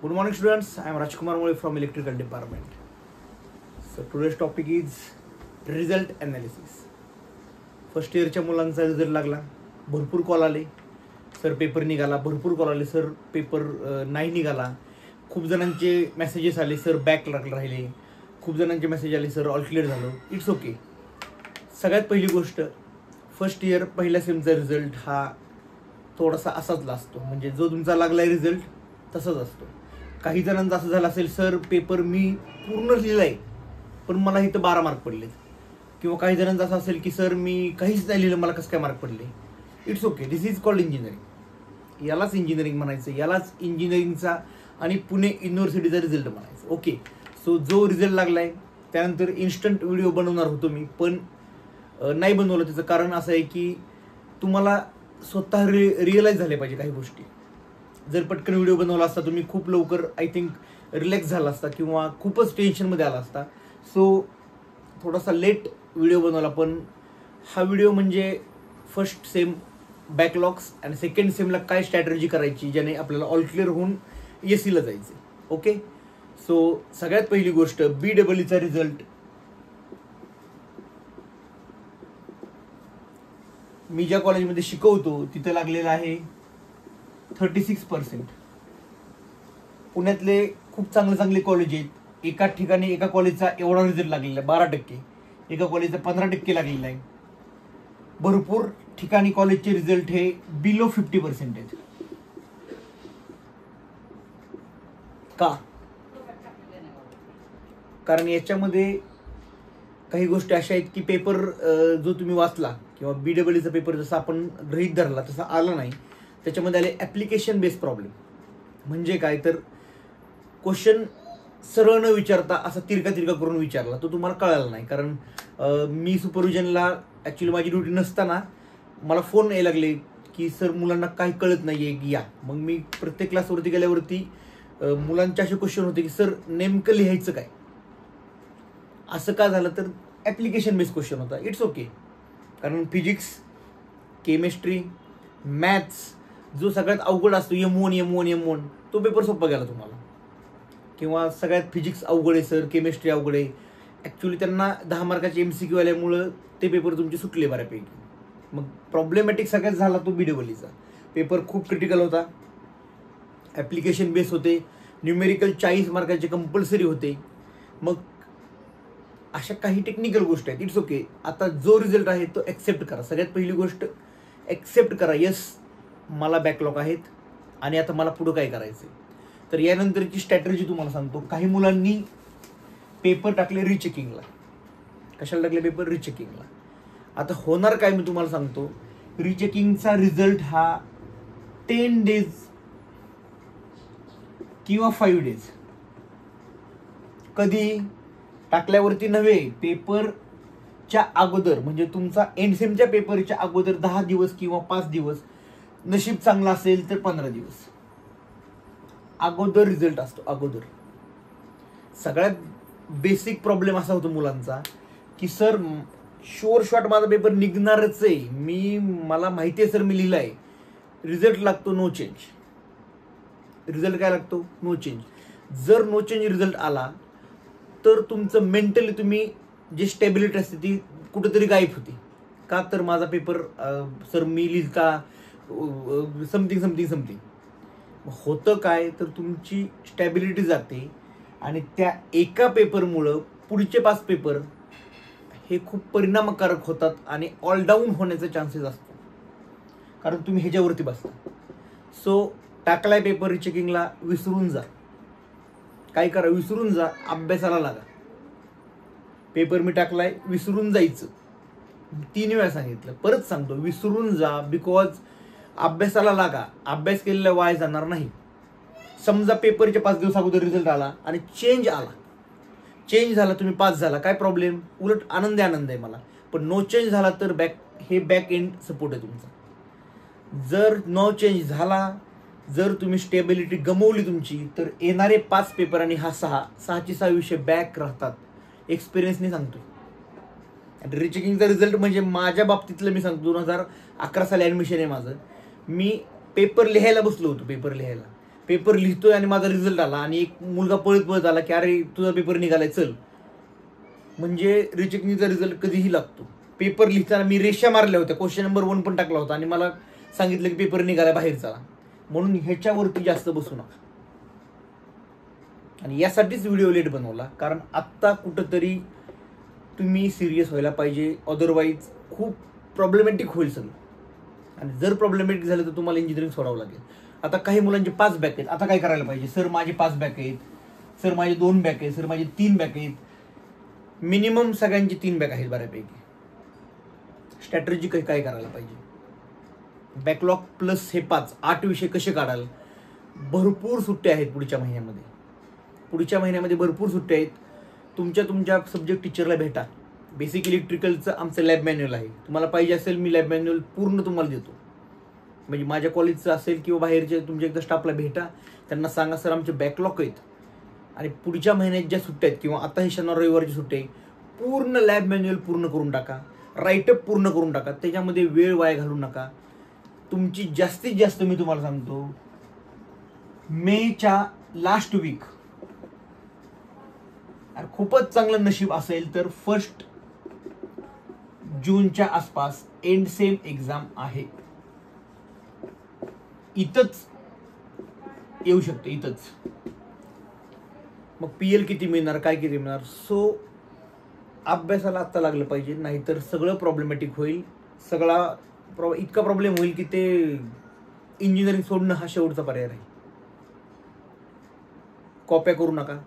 Good morning, students. I am Rajkumar Mole from Electrical Department. So today's topic is result analysis. First इयरच्या मुलांचा result लागला, भरपूर call आले, sir paper निघाला, भरपूर कॉल आले, सर पेपर नाही निघाला. खूप जणांचे मेसेजेस आले, सर बॅक राहिले. खूप जणांचे मेसेज आले, सर ऑल क्लिअर झालं. It's okay. सगळ्यात पहिली गोष्ट, फर्स्ट इयर पहिल्या सेमचा रिझल्ट हा थोडासा असाच असतो, म्हणजे जो तुमचा लागलाय रिझल्ट तसाच असतो. काही जणांचं असं झालं असेल, सर पेपर मी पूर्ण लिहिलाय पण मला इथं 12 मार्क पडले. किंवा काही जणांचं असं असेल की सर मी काहीच नाही लिहिलं, मला कसं काय मार्क पडले. It's okay. This is called engineering. यालाच इंजिनिअरिंग म्हणायचं, यालाच इंजिनिअरिंगचा आणि पुणे युनिव्हर्सिटीचा रिझल्ट म्हणायचं. ओके. सो जो रिझल्ट लागलाय त्यानंतर इन्स्टंट व्हिडिओ बनवणार होतो मी, पण नाही बनवलं. त्याचं कारण असं आहे की तुम्हाला स्वतः रिअलाइज झाले पाहिजे काही गोष्टी. जर पटकन व्हिडिओ बनवला असता तुम्ही खूप लवकर आय थिंक रिलॅक्स झाला असता किंवा खूपच टेन्शनमध्ये आला असता. सो थोडासा लेट व्हिडिओ बनवला, पण हा व्हिडिओ म्हणजे फर्स्ट सेम बॅकलॉग्स आणि सेकंड सेमला काय स्ट्रॅटेजी करायची ज्याने आपल्याला ऑल क्लिअर होऊन एसीला जायचं. ओके. सो सगळ्यात पहिली गोष्ट, BEEचा रिझल्ट मी ज्या कॉलेजमध्ये शिकवतो तिथे लागलेला आहे 36%. पुण्यातले खूप चांगले कॉलेज आहेत. एका ठिकाणी एका कॉलेजचा एवढा रिझल्ट लागलेला आहे 12%, एका कॉलेजचा 15% लागलेला आहे. भरपूर ठिकाणी कॉलेजचे रिझल्ट हे बिलो 50% आहेत. का? कारण याच्यामध्ये काही गोष्टी अशा आहेत की पेपर जो तुम्ही वाचला किंवा BEEचा पेपर जसा आपण गृहीत धरला तसा आला नाही. त्याच्यामध्ये आले ॲप्लिकेशन बेस्ड प्रॉब्लेम. म्हणजे काय तर क्वेश्चन सरळ न विचारता असा तिरका करून विचारला, तो तुम्हाला कळाला नाही. कारण मी सुपरविजनला ॲक्च्युली माझी ड्युटी नसताना मला फोन यायला लागले की सर मुलांना काही कळत नाही आहे या. मग मी प्रत्येक क्लासवरती गेल्यावरती मुलांचे असे क्वेश्चन होते की सर नेमकं लिहायचं काय. असं का झालं तर ॲप्लिकेशन बेस्ड क्वेश्चन होता. It's okay. कारण फिजिक्स, केमिस्ट्री, मॅथ्स जो सगळ्यात अवघड असतो M1 तो पेपर सोपा गेला तुम्हाला. किंवा सगळ्यात फिजिक्स अवघड आहे सर, केमिस्ट्री अवघड आहे. ॲक्च्युली त्यांना 10 मार्काचे MCQ आल्यामुळं ते पेपर तुमचे सुटले बऱ्यापैकी. मग प्रॉब्लेमॅटिक सगळ्यात झाला तो BEEचा पेपर. खूप क्रिटिकल होता, ॲप्लिकेशन बेस होते, न्यूमेरिकल 40 मार्काचे कंपल्सरी होते. मग अशा काही टेक्निकल गोष्टी आहेत. It's okay. आता जो रिझल्ट आहे तो ॲक्सेप्ट करा. सगळ्यात पहिली गोष्ट ॲक्सेप्ट करा, यस मला बॅकलॉग आहेत आणि आता मला पुढं काय करायचं. तर यानंतरची स्ट्रॅटेजी तुम्हाला सांगतो. काही मुलांनी पेपर टाकले रिचेकिंगला. कशाला टाकले पेपर? रिचेकिंगला. आता होणार काय मी तुम्हाला सांगतो. रिचेकिंगचा रिझल्ट हा 10 डेज किंवा 5 डेज, कधी टाकल्यावरती नव्हे, पेपरच्या अगोदर, म्हणजे तुमचा एंडसेमच्या पेपरच्या अगोदर 10 दिवस किंवा 5 दिवस, नशीब चांगला असेल तर 15 दिवस अगोदर रिझल्ट असतो. अगोदर सगळ्यात बेसिक प्रॉब्लेम असा होतो मुलांचा की सर शुअर शॉट माझा पेपर निघणारच आहे, मला माहिती आहे सर मी लिहिलाय. रिझल्ट लागतो नो चेंज. रिझल्ट काय लागतो? No change. जर नो चेंज रिझल्ट आला तर तुमचं मेंटली तुम्ही जी स्टेबिलिटी असते ती कुठेतरी गायब होती. का तर माझा पेपर सर मी लिहिता समथिंग होतं काय तर तुमची स्टॅबिलिटी जाते आणि त्या एका पेपरमुळं पुढचे 5 पेपर हे खूप परिणामकारक होतात आणि ऑल डाऊन होण्याचे चान्सेस असतो, कारण तुम्ही ह्याच्यावरती बसता. सो टाकलाय पेपर रिचेकिंगला, विसरून जा. काय करा? विसरून जा, अभ्यासाला लागा. पेपर मी टाकलाय, विसरून जायचं. 3 वेळा सांगितलं, परत सांगतो, विसरून जा. बिकॉज अभ्यासाला लागा. अभ्यास केलेला वाया जाणार नाही. समजा पेपरच्या 5 दिवस अगोदर रिझल्ट आला आणि चेंज झाला, तुम्ही पास झाला, काय प्रॉब्लेम? उलट आनंद आहे मला. पण नो चेंज झाला तर बॅक एंड सपोर्ट आहे तुमचा. जर नो चेंज झाला, जर तुम्ही स्टेबिलिटी गमवली तुमची, तर येणारे 5 पेपर आणि हा 6चे 6 विषय बॅक राहतात. एक्सपिरियन्सने सांगतोय. आणि रिचेकिंगचा रिझल्ट म्हणजे माझ्या बाबतीतलं मी सांगतो, 2011 साली ॲडमिशन आहे माझं. मी पेपर लिहायला बसलो होतो. पेपर लिहितोय आणि माझा रिझल्ट आला आणि एक मुलगा पळत पळत आला की अरे तुझा पेपर निघालाय चल, म्हणजे रिचेकिंगचा रिझल्ट कधीही लागतो. पेपर लिहिताना मी रेषा मारल्या होत्या, क्वेश्चन नंबर 1 पण टाकला होता आणि मला सांगितलं की पेपर निघाला बाहेर चला. म्हणून ह्याच्यावरती जास्त बसू नका. आणि यासाठीच व्हिडिओ लेट बनवला, कारण आत्ता कुठंतरी तुम्ही सिरियस व्हायला पाहिजे, अदरवाईज खूप प्रॉब्लेमॅटिक होईल सगळं. आणि जर प्रॉब्लेमॅटिक झालं तर तुम्हाला इंजिनिअरिंग सोडावं लागेल. आता काही मुलांचे 5 बॅक आहेत, आता काय करायला पाहिजे? सर माझे 5 बॅक आहेत, सर माझे 2 बॅक आहेत, सर माझे 3 बॅक आहेत. मिनिमम सगळ्यांची 3 बॅक आहेत बऱ्यापैकी. स्ट्रॅटेजी काय करायला पाहिजे? बॅकलॉग प्लस हे 8 विषय कसे काढाल? भरपूर सुट्ट्या आहेत पुढच्या महिन्यामध्ये भरपूर सुट्ट्या आहेत. तुमच्या सब्जेक्ट टीचरला भेटा. बेसिक इलेक्ट्रिकलचं आमचं लॅब मॅन्युअल आहे, तुम्हाला पाहिजे असेल मी लॅब मॅन्युअल पूर्ण तुम्हाला देतो. म्हणजे माझ्या कॉलेजचं असेल किंवा बाहेरचे तुमच्या एकदा स्टाफला भेटा, त्यांना सांगा सर आमचे बॅकलॉग आहेत आणि पुढच्या महिन्यात ज्या सुट्ट्या आहेत किंवा आता ही शनिवार रविवारची सुट्टी आहे, पूर्ण लॅब मॅन्युअल पूर्ण करून टाका, राईटअप पूर्ण करून टाका. त्याच्यामध्ये वेळ वाया घालू नका. तुमची जास्तीत जास्त मी तुम्हाला सांगतो मेच्या लास्ट वीक, खूपच चांगलं नशीब असेल तर 1 जूनच्या आसपास एंड सेम एक्झाम आहे. इथंच येऊ शकते, इथंच. मग PL किती मिळणार, काय किती मिळणार? सो अभ्यासाला आत्ता लागलं पाहिजे, नाहीतर सगळं प्रॉब्लेमॅटिक होईल. इतका प्रॉब्लेम होईल की ते इंजिनिअरिंग सोडणं हा शेवटचा पर्याय राहील. कॉप्या करू नका.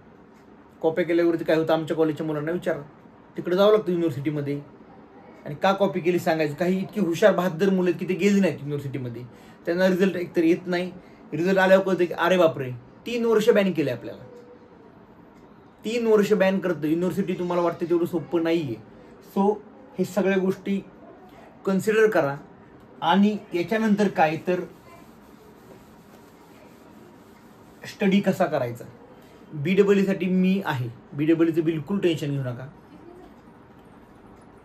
कॉप्या केल्यावरती काय होतं, आमच्या कॉलेजच्या मुलांना विचारा, तिकडे जावं लागतं युनिव्हर्सिटीमध्ये. आणि का कॉपी केली सांगायचं. काही इतकी हुशार 72 मुलं की ते गेली नाहीत युनिव्हर्सिटीमध्ये, त्यांना रिझल्ट एकतर येत नाही. रिझल्ट आल्यावर कळतं की अरे बापरे 3 वर्ष बॅन केले आपल्याला. 3 वर्ष बॅन करतं युनिव्हर्सिटी. तुम्हाला वाटतं तेवढं सोपं नाहीये. सो हे सगळ्या गोष्टी कन्सिडर करा. आणि याच्यानंतर काय तर स्टडी कसा करायचा. BEE साठी मी आहे, BEEचं बिलकुल टेन्शन घेऊ नका.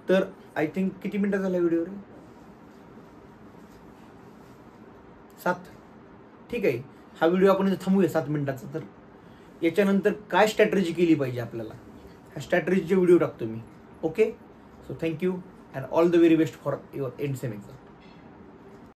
तर आय थिंक किती मिनिटं झाल्या व्हिडिओवर? 7. ठीक आहे, हा व्हिडिओ आपण थांबूया 7 मिनिटाचा. तर याच्यानंतर काय स्ट्रॅटेजी केली पाहिजे आपल्याला, ह्या स्ट्रॅटेजीचे व्हिडिओ टाकतो मी. Okay, so thank you and all the very best for your end sem exam.